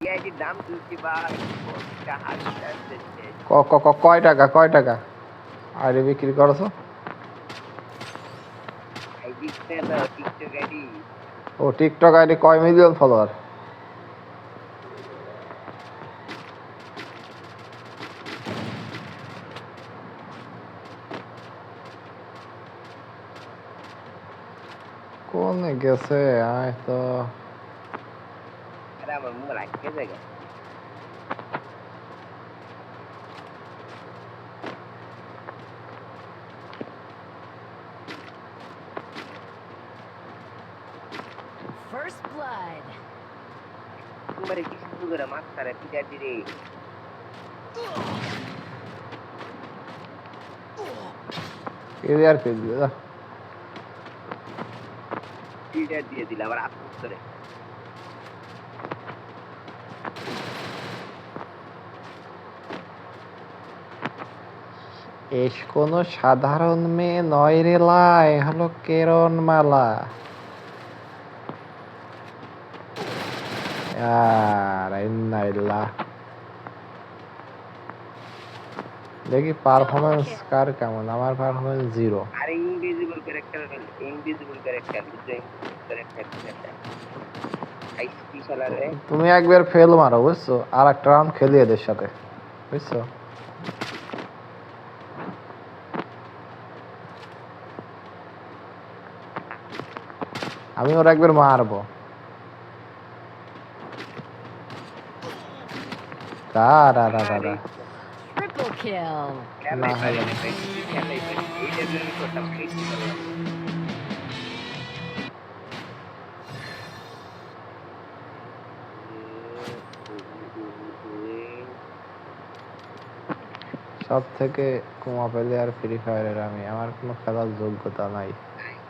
আইডির দাম তুলছি ভাই কয় টাকা আইডি বিক্রি করছো? ID TikTok ID. ও টিকটক আইডি কয় মিলিয়ন ফলোয়ার? কোনে গেছে আয় তো আরে আমার মুখ রাখতে জায়গা First blood. তোমারে কি শুরু করে মাছ তারা পিটা দিরে ক্লিয়ার করে দিও যা। পিটা দিয়ে দিলে আবার আফসোস করে। এস কোনো সাধারণ মেয়ে নয় রে লাই, হলো কেরন মালা। দেখি পারফরমেন্স কার কেমন? আমার পারফরমেন্স 0। আর ইনভিজিবল ক্যারেক্টার তুমি একবার ফেল মারো বুঝছো, আর একটা রাউন্ড খেলি এদের সাথে বুঝছো। আমি ওরা একবার মারবো। Triple kill. সব থেকে কমা প্লেয়ার ফ্রি ফায়ারের আমি, আমার কোনো খেলার যোগ্যতা নাই।